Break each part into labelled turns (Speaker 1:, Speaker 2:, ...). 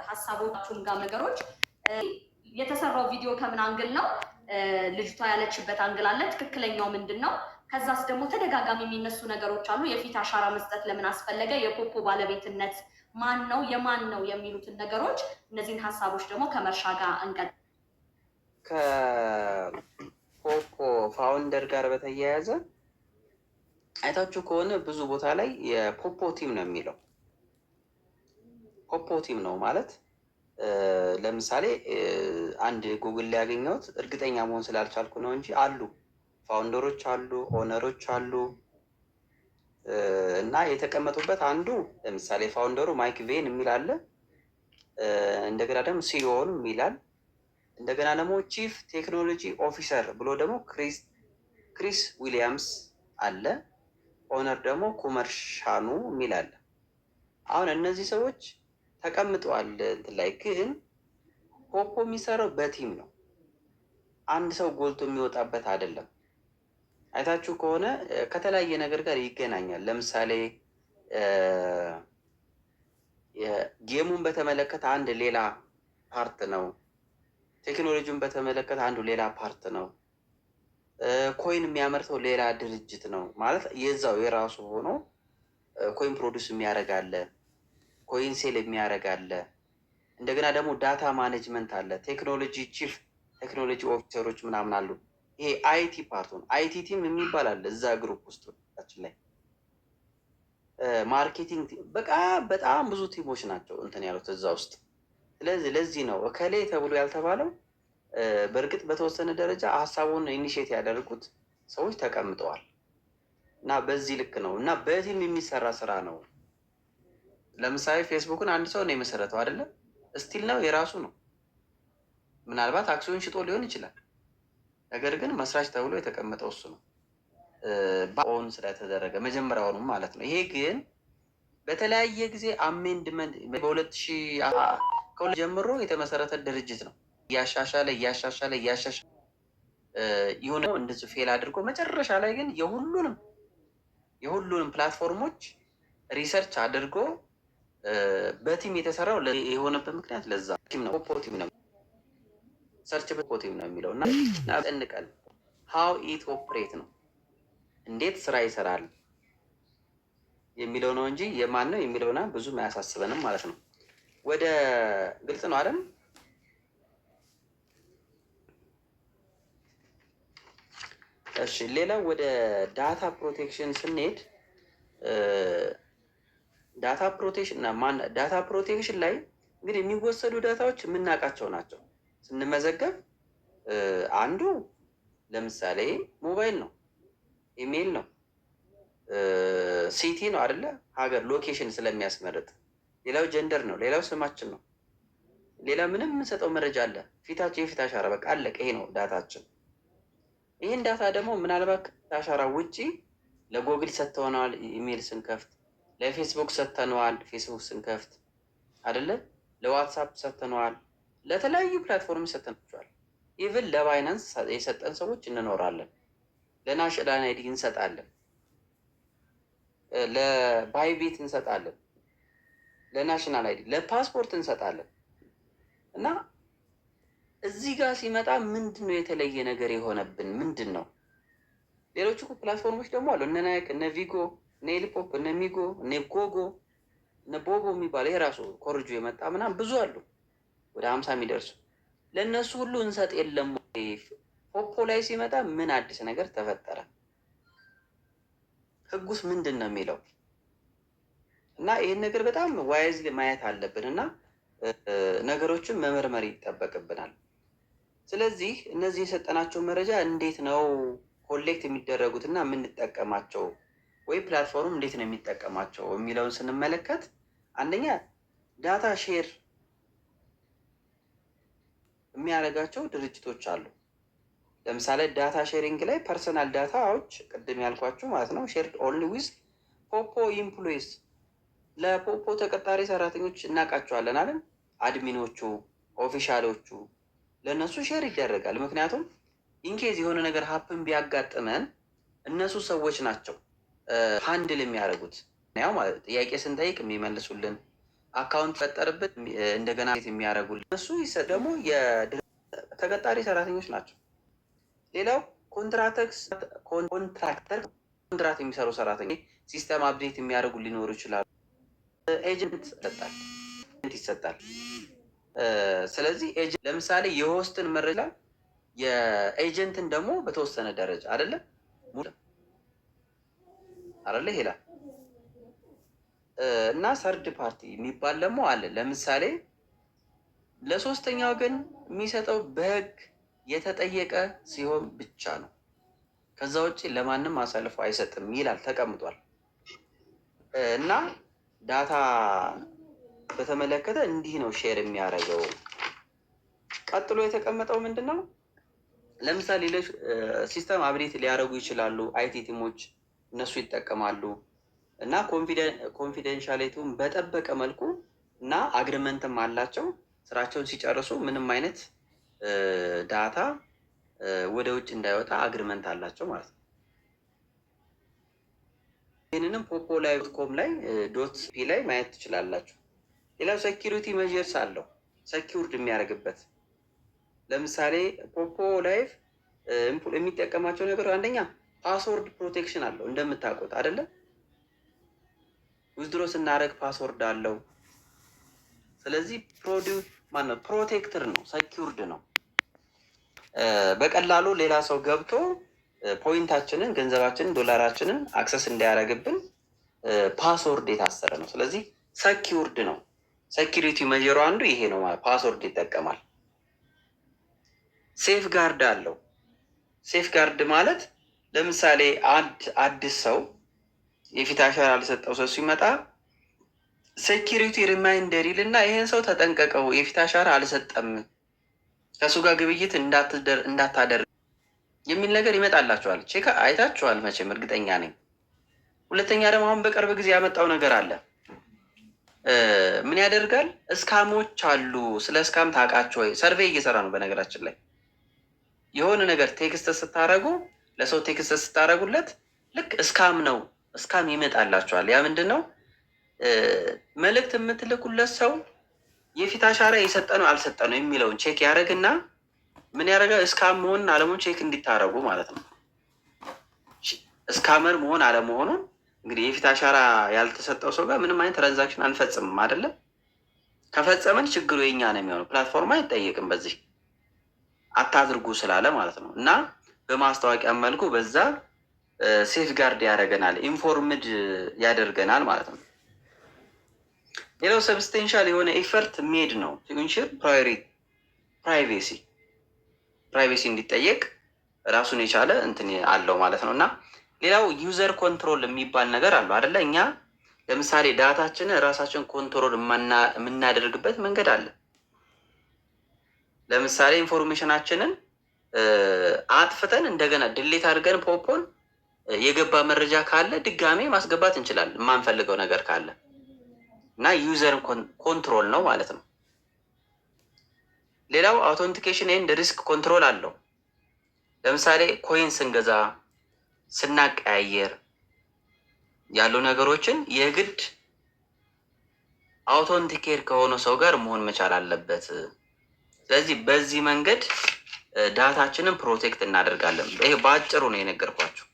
Speaker 1: ሀሳቦቹም ጋር ነገሮች የተሰራው ቪዲዮ ከምን አንግል ነው? ልጅቷ ያለችበት አንግል አለ። ትክክለኛው ምንድን ነው? ከዛስ ደግሞ ተደጋጋሚ የሚነሱ ነገሮች አሉ። የፊት አሻራ መስጠት ለምን አስፈለገ? የፖፖ ባለቤትነት ማን ነው? የማን ነው? የሚሉትን ነገሮች እነዚህን ሀሳቦች ደግሞ ከመርሻ ጋር እንቀጥ
Speaker 2: ከፖፖ ፋውንደር ጋር በተያያዘ አይታችሁ ከሆነ ብዙ ቦታ ላይ የፖፖ ቲም ነው የሚለው። ፖፖ ቲም ነው ማለት ለምሳሌ አንድ ጉግል ላይ ያገኘሁት እርግጠኛ መሆን ስላልቻልኩ ነው እንጂ አሉ ፋውንደሮች አሉ፣ ኦነሮች አሉ እና የተቀመጡበት አንዱ ለምሳሌ ፋውንደሩ ማይክ ቬን የሚል አለ። እንደገና ደግሞ ሲኢኦን የሚላል። እንደገና ደግሞ ቺፍ ቴክኖሎጂ ኦፊሰር ብሎ ደግሞ ክሪስ ዊሊያምስ አለ። ኦነር ደግሞ ኩመር ሻኑ የሚል አለ። አሁን እነዚህ ሰዎች ተቀምጠዋል እንትን ላይ። ግን ፖፖ የሚሰራው በቲም ነው። አንድ ሰው ጎልቶ የሚወጣበት አይደለም። አይታችሁ ከሆነ ከተለያየ ነገር ጋር ይገናኛል። ለምሳሌ ጌሙን በተመለከተ አንድ ሌላ ፓርት ነው። ቴክኖሎጂውን በተመለከተ አንዱ ሌላ ፓርት ነው። ኮይን የሚያመርተው ሌላ ድርጅት ነው ማለት የዛው የራሱ ሆኖ ኮይን ፕሮዲስ የሚያደርግ አለ፣ ኮይን ሴል የሚያደርግ አለ። እንደገና ደግሞ ዳታ ማኔጅመንት አለ፣ ቴክኖሎጂ ቺፍ ቴክኖሎጂ ኦፊሰሮች ምናምን አሉ። ይሄ አይቲ ፓርቱን አይቲ ቲም የሚባል አለ እዛ ግሩፕ ውስጥ ችን ላይ ማርኬቲንግ በቃ በጣም ብዙ ቲሞች ናቸው እንትን ያሉት እዛ ውስጥ። ስለዚህ ለዚህ ነው እከሌ ተብሎ ያልተባለው። በእርግጥ በተወሰነ ደረጃ ሀሳቡን ኢኒሼት ያደርጉት ሰዎች ተቀምጠዋል እና በዚህ ልክ ነው እና በቲም የሚሰራ ስራ ነው። ለምሳሌ ፌስቡክን አንድ ሰው ነው የመሰረተው አይደለም፣ ስቲል ነው የራሱ ነው። ምናልባት አክሲዮን ሽጦ ሊሆን ይችላል። ነገር ግን መስራች ተብሎ የተቀመጠው እሱ ነው በኦን ስለተደረገ መጀመሪያውንም ማለት ነው። ይሄ ግን በተለያየ ጊዜ አሜንድመንት በ2000 ጀምሮ የተመሰረተ ድርጅት ነው። እያሻሻለ ይሁን እንደዚህ ፌል አድርጎ መጨረሻ ላይ ግን የሁሉንም ፕላትፎርሞች ሪሰርች አድርጎ በቲም የተሰራው የሆነበት ምክንያት ለዛ ቲም ነው። ፖፖ ቲም ነው፣ ሰርች ፖፖ ቲም ነው የሚለው እና ጠንቀል ሀው ኢት ኦፕሬት ነው እንዴት ስራ ይሰራል የሚለው ነው እንጂ የማን ነው የሚለውና ብዙም አያሳስበንም ማለት ነው። ወደ ግልጽ ነው አይደል? እሺ፣ ሌላው ወደ ዳታ ፕሮቴክሽን ስንሄድ ዳታ ፕሮቴክሽን ላይ እንግዲህ የሚወሰዱ ዳታዎች የምናውቃቸው ናቸው። ስንመዘገብ አንዱ ለምሳሌ ሞባይል ነው፣ ኢሜይል ነው፣ ሲቲ ነው አይደለ? ሀገር ሎኬሽን ስለሚያስመርጥ። ሌላው ጀንደር ነው፣ ሌላው ስማችን ነው። ሌላ ምንም የምንሰጠው መረጃ አለ? ፊታችን፣ የፊት አሻራ፣ በቃ አለቀ። ይሄ ነው ዳታችን። ይህን ዳታ ደግሞ ምናልባት ከአሻራ ውጪ ለጎግል ሰጥተነዋል፣ ኢሜይል ስንከፍት፣ ለፌስቡክ ሰጥተነዋል፣ ፌስቡክ ስንከፍት አይደለ? ለዋትሳፕ ሰጥተነዋል፣ ለተለያዩ ፕላትፎርም ሰጥተናቸዋል። ኢቭን ለባይናንስ የሰጠን ሰዎች እንኖራለን። ለናሽናል አይዲ እንሰጣለን፣ ለባይቤት እንሰጣለን፣ ለናሽናል አይዲ፣ ለፓስፖርት እንሰጣለን። እና እዚህ ጋር ሲመጣ ምንድን ነው የተለየ ነገር የሆነብን? ምንድን ነው? ሌሎቹ ፕላትፎርሞች ደግሞ አሉ፣ እነ ናይክ፣ እነ ቪጎ፣ እነ ኤሊፖፕ፣ እነ ሚጎ፣ እነ ጎጎ፣ እነ ቦቦ የሚባለው የራሱ ኮርጆ የመጣ ምናምን ብዙ አሉ፣ ወደ 50 የሚደርሱ። ለእነሱ ሁሉ እንሰጥ የለም? ፖፖ ላይ ሲመጣ ምን አዲስ ነገር ተፈጠረ? ህጉስ ምንድን ነው የሚለው? እና ይህን ነገር በጣም ዋይዝ ማየት አለብን እና ነገሮችን መመርመር ይጠበቅብናል። ስለዚህ እነዚህ የሰጠናቸው መረጃ እንዴት ነው ኮሌክት የሚደረጉት እና የምንጠቀማቸው ወይ ፕላትፎርም እንዴት ነው የሚጠቀማቸው የሚለውን ስንመለከት አንደኛ ዳታ ሼር የሚያደርጋቸው ድርጅቶች አሉ። ለምሳሌ ዳታ ሼሪንግ ላይ ፐርሰናል ዳታዎች ቅድም ያልኳችሁ ማለት ነው ሼርድ ኦንሊ ዊዝ ፖፖ ኢምፕሎይስ፣ ለፖፖ ተቀጣሪ ሰራተኞች እናውቃቸዋለን አይደል? አድሚኖቹ፣ ኦፊሻሎቹ ለእነሱ ሼር ይደረጋል። ምክንያቱም ኢንኬዝ የሆነ ነገር ሀፕን ቢያጋጥመን እነሱ ሰዎች ናቸው ሃንድል የሚያደርጉት። ያው ማለት ጥያቄ ስንጠይቅ የሚመልሱልን፣ አካውንት ፈጠርበት እንደገና የሚያደርጉልን እሱ ደግሞ ተቀጣሪ ሰራተኞች ናቸው። ሌላው ኮንትራክተር ኮንትራት የሚሰሩ ሰራተኞች ሲስተም አፕዴት የሚያደርጉ ሊኖሩ ይችላሉ። ኤጀንት ይሰጣል። ስለዚህ ለምሳሌ የሆስትን መረጃ የኤጀንትን ደግሞ በተወሰነ ደረጃ አይደለም ይላል እና ሰርድ ፓርቲ የሚባል ደግሞ አለ። ለምሳሌ ለሶስተኛ ወገን የሚሰጠው በህግ የተጠየቀ ሲሆን ብቻ ነው። ከዛ ውጭ ለማንም አሳልፎ አይሰጥም ይላል ተቀምጧል። እና ዳታ በተመለከተ እንዲህ ነው ሼር የሚያደርገው። ቀጥሎ የተቀመጠው ምንድን ነው? ለምሳሌ ሲስተም አፕዴት ሊያደርጉ ይችላሉ። አይቲ ቲሞች እነሱ ይጠቀማሉ እና ኮንፊደንሻሊቲውን በጠበቀ መልኩ እና አግሪመንትም አላቸው። ስራቸውን ሲጨርሱ ምንም አይነት ዳታ ወደ ውጭ እንዳይወጣ አግሪመንት አላቸው ማለት ነው። ይህንንም ፖፖ ላይ ኮም ላይ ዶት ፒ ላይ ማየት ትችላላችሁ። ሌላው ሴኪሪቲ ሜዥርስ አለው ሴኪውርድ የሚያደርግበት። ለምሳሌ ፖፖ ላይፍ የሚጠቀማቸው ነገር አንደኛ ፓስወርድ ፕሮቴክሽን አለው እንደምታውቁት አይደለም። ዊዝድሮ ስናደርግ ፓስወርድ አለው። ስለዚህ ፕሮቴክተር ነው፣ ሴኪውርድ ነው። በቀላሉ ሌላ ሰው ገብቶ ፖይንታችንን፣ ገንዘባችንን፣ ዶላራችንን አክሰስ እንዳያደርግብን ፓስወርድ የታሰረ ነው። ስለዚህ ሴኪውርድ ነው። ሴኪሪቲ ሜዥሩ አንዱ ይሄ ነው ማለት ፓስወርድ ይጠቀማል። ሴፍ ጋርድ አለው። ሴፍ ጋርድ ማለት ለምሳሌ አዲስ ሰው የፊት አሻራ ያልሰጠው ሰው ሲመጣ ሴኪሪቲ ሪማይንደር ይልና ይሄን ሰው ተጠንቀቀው፣ የፊት አሻራ አልሰጠም፣ ከሱ ጋር ግብይት እንዳታደርግ የሚል ነገር ይመጣላቸዋል። ቼክ አይታችኋል መቼም እርግጠኛ ነኝ። ሁለተኛ ደግሞ አሁን በቅርብ ጊዜ ያመጣው ነገር አለ። ምን ያደርጋል? እስካሞች አሉ። ስለ እስካም ታውቃቸው ወይ? ሰርቬይ እየሰራ ነው። በነገራችን ላይ የሆነ ነገር ቴክስት ስታደርጉ ለሰው ቴክስት ስታደርጉለት ልክ እስካም ነው እስካም ይመጣላቸዋል። ያ ምንድን ነው? መልእክት የምትልኩለት ሰው የፊት አሻራ የሰጠ ነው አልሰጠ ነው የሚለውን ቼክ ያደርግና ምን ያደርጋል? እስካም መሆንን አለመሆን ቼክ እንዲታረጉ ማለት ነው። እስካመር መሆን አለመሆኑን እንግዲህ የፊት አሻራ ያልተሰጠው ሰው ጋር ምንም አይነት ትራንዛክሽን አንፈጽምም አይደለም። ከፈጸመን ችግሩ የኛ ነው የሚሆነው። ፕላትፎርም አይጠየቅም በዚህ አታድርጉ ስላለ ማለት ነው። እና በማስታወቂያ መልኩ በዛ ሴፍ ጋርድ ያደርገናል፣ ኢንፎርምድ ያደርገናል ማለት ነው። ሌላው ሰብስቴንሻል የሆነ ኤፈርት ሜድ ነው ኢንሹር ፕራይቬሲ እንዲጠየቅ ራሱን የቻለ እንትን አለው ማለት ነው። እና ሌላው ዩዘር ኮንትሮል የሚባል ነገር አለው አይደለ? እኛ ለምሳሌ ዳታችንን ራሳችን ኮንትሮል የምናደርግበት መንገድ አለ። ለምሳሌ ኢንፎርሜሽናችንን አጥፍተን እንደገና ድሌት አድርገን ፖፖን የገባ መረጃ ካለ ድጋሜ ማስገባት እንችላለን፣ የማንፈልገው ነገር ካለ እና ዩዘር ኮንትሮል ነው ማለት ነው። ሌላው አውቶንቲኬሽን ኤንድ ሪስክ ኮንትሮል አለው። ለምሳሌ ኮይን ስንገዛ ስናቀያየር ያሉ ነገሮችን የግድ አውቶንቲኬር ከሆነ ሰው ጋር መሆን መቻል አለበት። ስለዚህ በዚህ መንገድ ዳታችንን ፕሮቴክት እናደርጋለን። ይሄ በአጭሩ ነው የነገርኳችሁ።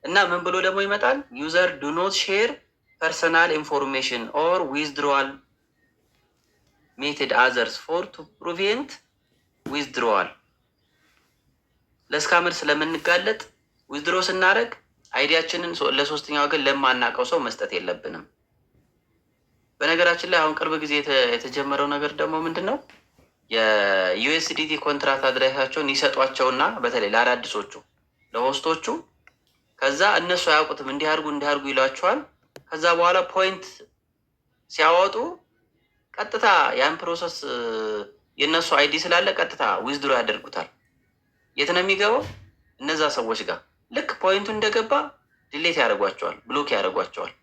Speaker 2: እና ምን ብሎ ደግሞ ይመጣል? ዩዘር ዱ ኖት ሼር ፐርሰናል ኢንፎርሜሽን ኦር ዊዝድሮዋል ሜትድ አዘርስ ፎር ቱ ፕሪቬንት ዊዝድሮዋል። ለስካመር ስለምንጋለጥ ዊዝድሮ ስናደርግ አይዲያችንን ለሶስተኛ ወገን ለማናውቀው ሰው መስጠት የለብንም። በነገራችን ላይ አሁን ቅርብ ጊዜ የተጀመረው ነገር ደግሞ ምንድን ነው? የዩኤስዲቲ ኮንትራት አድራሻቸውን ይሰጧቸውና በተለይ ለአዳዲሶቹ ለሆስቶቹ፣ ከዛ እነሱ አያውቁትም እንዲያርጉ ይሏቸዋል። ከዛ በኋላ ፖይንት ሲያወጡ ቀጥታ ያን ፕሮሰስ የእነሱ አይዲ ስላለ ቀጥታ ዊዝድሮ ያደርጉታል። የት ነው የሚገባው? እነዛ ሰዎች ጋር። ልክ ፖይንቱ እንደገባ ዲሌት ያደርጓቸዋል፣ ብሎክ ያደርጓቸዋል።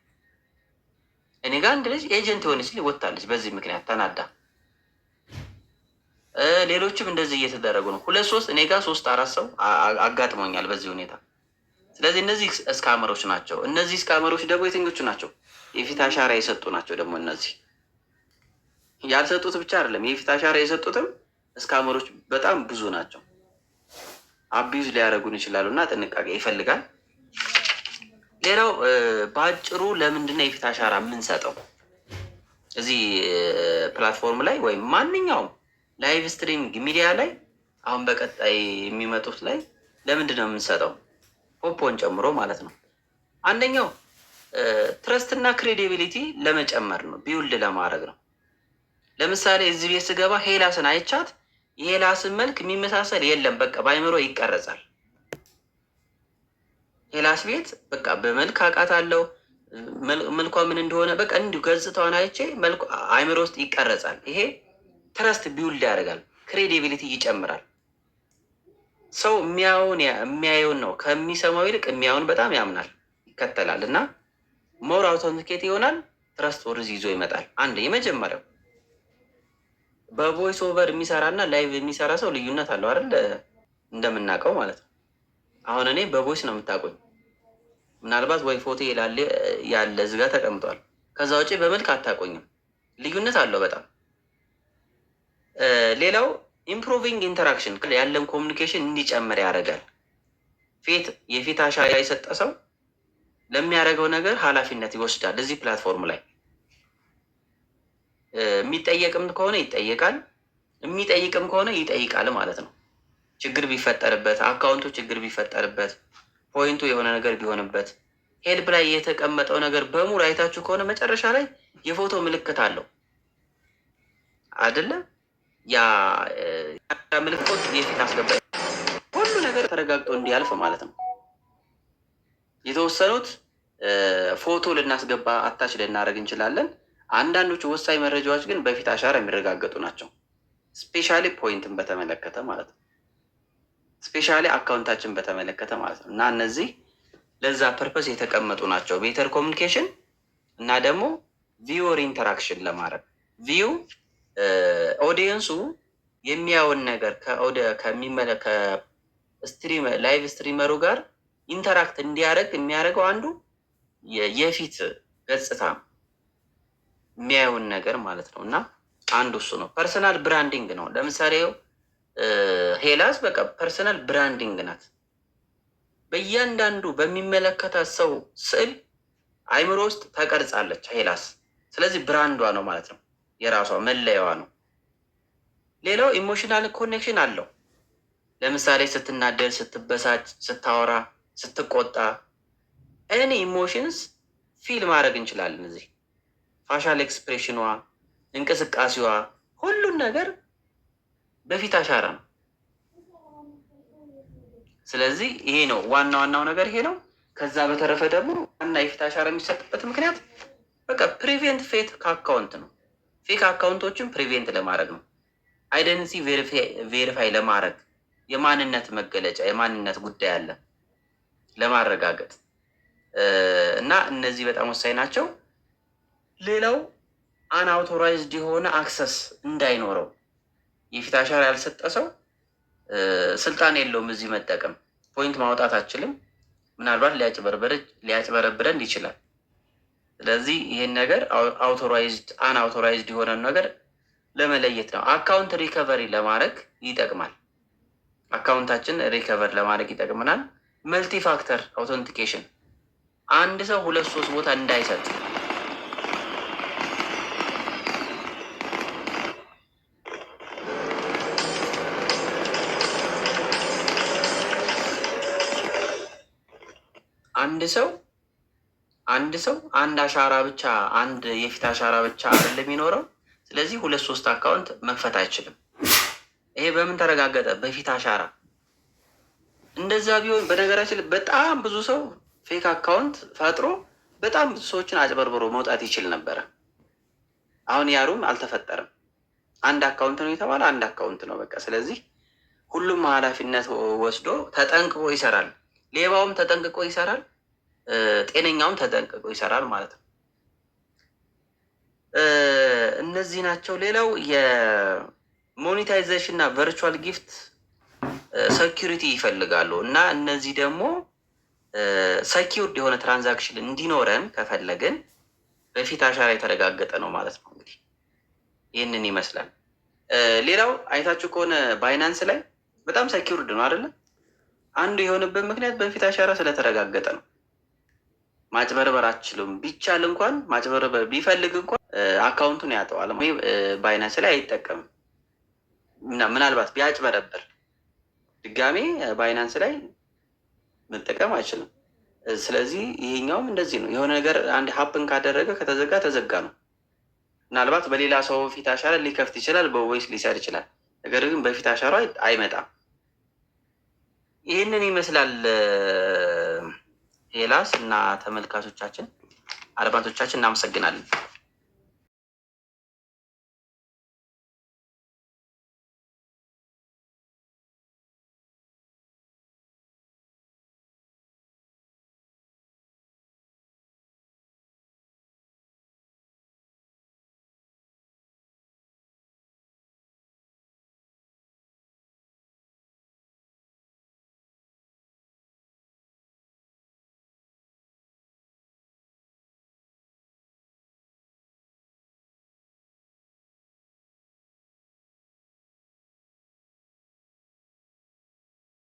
Speaker 2: እኔ ጋር አንድ ልጅ ኤጀንት የሆነች ልጅ ወጥታለች በዚህ ምክንያት ተናዳ። ሌሎችም እንደዚህ እየተደረጉ ነው። 2-3 እኔ ጋር 3-4 ሰው አጋጥሞኛል በዚህ ሁኔታ። ስለዚህ እነዚህ እስካመሮች ናቸው። እነዚህ እስካመሮች ደግሞ የትኞቹ ናቸው? የፊት አሻራ የሰጡ ናቸው። ደግሞ እነዚህ ያልሰጡት ብቻ አይደለም፣ የፊት አሻራ የሰጡትም እስካመሮች በጣም ብዙ ናቸው። አቢዩዝ ሊያደርጉን ይችላሉ እና ጥንቃቄ ይፈልጋል። ሌላው በአጭሩ ለምንድነው የፊት አሻራ የምንሰጠው? እዚህ ፕላትፎርም ላይ ወይም ማንኛውም ላይቭ ስትሪሚንግ ሚዲያ ላይ አሁን በቀጣይ የሚመጡት ላይ ለምንድን ነው የምንሰጠው? ፖፖን ጨምሮ ማለት ነው። አንደኛው ትረስት እና ክሬዲቢሊቲ ለመጨመር ነው፣ ቢውልድ ለማድረግ ነው። ለምሳሌ እዚህ ቤት ስገባ ሄላስን አይቻት የሄላስን መልክ የሚመሳሰል የለም፣ በቃ በአይምሮ ይቀረጻል። ሄላስ ቤት በቃ በመልክ አውቃታለሁ፣ መልኳ ምን እንደሆነ በቃ እንዲሁ ገጽታዋን አይቼ መልኩ አይምሮ ውስጥ ይቀረጻል። ይሄ ትረስት ቢውልድ ያደርጋል፣ ክሬዲቢሊቲ ይጨምራል። ሰው የሚያየውን ነው ከሚሰማው ይልቅ የሚያየውን በጣም ያምናል፣ ይከተላል እና ሞር አውቶንቲኬት ይሆናል። ትረስት ወርዝ ይዞ ይመጣል። አንድ የመጀመሪያው በቮይስ ኦቨር የሚሰራ እና ላይቭ የሚሰራ ሰው ልዩነት አለው አይደል? እንደምናውቀው ማለት ነው። አሁን እኔ በቮይስ ነው የምታውቁኝ። ምናልባት ወይ ፎቶ ያለ እዚጋ ተቀምጧል። ከዛ ውጭ በመልክ አታውቁኝም። ልዩነት አለው በጣም። ሌላው ኢምፕሮቪንግ ኢንተራክሽን ያለን ኮሚኒኬሽን እንዲጨምር ያደርጋል። የፊት አሻራ የሰጠ ሰው ለሚያደርገው ነገር ኃላፊነት ይወስዳል። እዚህ ፕላትፎርም ላይ የሚጠየቅም ከሆነ ይጠየቃል፣ የሚጠይቅም ከሆነ ይጠይቃል ማለት ነው። ችግር ቢፈጠርበት፣ አካውንቱ ችግር ቢፈጠርበት፣ ፖይንቱ የሆነ ነገር ቢሆንበት፣ ሄልፕ ላይ የተቀመጠው ነገር በሙሉ አይታችሁ ከሆነ መጨረሻ ላይ የፎቶ ምልክት አለው አይደለ? ያ ምልክቶች የፊት አስገባ ሁሉ ነገር ተረጋግጦ እንዲያልፍ ማለት ነው። የተወሰኑት ፎቶ ልናስገባ አታች ልናደርግ እንችላለን። አንዳንዶቹ ወሳኝ መረጃዎች ግን በፊት አሻራ የሚረጋገጡ ናቸው። ስፔሻሊ ፖይንትን በተመለከተ ማለት ነው። ስፔሻሊ አካውንታችን በተመለከተ ማለት ነው። እና እነዚህ ለዛ ፐርፐስ የተቀመጡ ናቸው። ቤተር ኮሚኒኬሽን እና ደግሞ ቪወር ኢንተራክሽን ለማድረግ ቪው ኦዲየንሱ የሚያውን ነገር ላይቭ ስትሪመሩ ጋር ኢንተራክት እንዲያደርግ የሚያደርገው አንዱ የፊት ገጽታ የሚያየውን ነገር ማለት ነው። እና አንዱ እሱ ነው። ፐርሰናል ብራንዲንግ ነው። ለምሳሌ ሄላስ በቃ ፐርሰናል ብራንዲንግ ናት። በእያንዳንዱ በሚመለከታት ሰው ስዕል አይምሮ ውስጥ ተቀርጻለች ሄላስ። ስለዚህ ብራንዷ ነው ማለት ነው፣ የራሷ መለያዋ ነው። ሌላው ኢሞሽናል ኮኔክሽን አለው። ለምሳሌ ስትናደድ፣ ስትበሳጭ፣ ስታወራ፣ ስትቆጣ ኤኒ ኢሞሽንስ ፊል ማድረግ እንችላለን። እዚህ ፋሻል ኤክስፕሬሽኗ፣ እንቅስቃሴዋ፣ ሁሉን ነገር በፊት አሻራ ነው። ስለዚህ ይሄ ነው ዋናው ነገር ይሄ ነው። ከዛ በተረፈ ደግሞ ዋና የፊት አሻራ የሚሰጥበት ምክንያት በቃ ፕሪቬንት ፌክ አካውንት ነው። ፌክ አካውንቶችን ፕሪቬንት ለማድረግ ነው። አይደንቲቲ ቬሪፋይ ለማድረግ የማንነት መገለጫ የማንነት ጉዳይ አለ ለማረጋገጥ እና እነዚህ በጣም ወሳኝ ናቸው። ሌላው አንአውቶራይዝድ የሆነ አክሰስ እንዳይኖረው የፊት አሻራ ያልሰጠ ሰው ስልጣን የለውም እዚህ መጠቀም። ፖይንት ማውጣት አችልም። ምናልባት ሊያጭበረብረን ይችላል። ስለዚህ ይሄን ነገር አንአውቶራይዝድ የሆነ ነገር ለመለየት ነው። አካውንት ሪከቨሪ ለማድረግ ይጠቅማል። አካውንታችን ሪከቨር ለማድረግ ይጠቅመናል። መልቲ ፋክተር አውተንቲኬሽን አንድ ሰው 2-3 ቦታ እንዳይሰጥ አንድ አሻራ ብቻ አንድ የፊት አሻራ ብቻ አይደለም የሚኖረው። ስለዚህ 2-3 አካውንት መክፈት አይችልም። ይሄ በምን ተረጋገጠ? በፊት አሻራ። እንደዛ ቢሆን በነገራችን በጣም ብዙ ሰው ፌክ አካውንት ፈጥሮ በጣም ብዙ ሰዎችን አጭበርብሮ መውጣት ይችል ነበረ። አሁን ያሩም አልተፈጠረም። አንድ አካውንት ነው የተባለ አንድ አካውንት ነው በቃ። ስለዚህ ሁሉም ኃላፊነት ወስዶ ተጠንቅቆ ይሰራል። ሌባውም ተጠንቅቆ ይሰራል፣ ጤነኛውም ተጠንቅቆ ይሰራል ማለት ነው። እነዚህ ናቸው። ሌላው የሞኔታይዜሽን እና ቨርቹዋል ጊፍት ሴኪሪቲ ይፈልጋሉ እና እነዚህ ደግሞ ሰኪውርድ የሆነ ትራንዛክሽን እንዲኖረን ከፈለግን በፊት አሻራ የተረጋገጠ ነው ማለት ነው። እንግዲህ ይህንን ይመስላል። ሌላው አይታችሁ ከሆነ ባይናንስ ላይ በጣም ሰኪውርድ ነው አይደለ? አንዱ የሆነበት ምክንያት በፊት አሻራ ስለተረጋገጠ ነው። ማጭበርበር አትችሉም። ቢቻል እንኳን ማጭበርበር ቢፈልግ እንኳን አካውንቱን ያጠዋል። ባይናንስ ላይ አይጠቀምም። ምናልባት ቢያጭበረበር ድጋሜ ባይናንስ ላይ መጠቀም አይችልም። ስለዚህ ይሄኛውም እንደዚህ ነው። የሆነ ነገር አንድ ሀፕን ካደረገ ከተዘጋ ተዘጋ ነው። ምናልባት በሌላ ሰው ፊት አሻራ ሊከፍት ይችላል፣ በቮይስ ሊሰር ይችላል። ነገር ግን በፊት አሻራ አይመጣም። ይህንን ይመስላል። ሄላስ እና ተመልካቾቻችን፣ አድማጮቻችን እናመሰግናለን።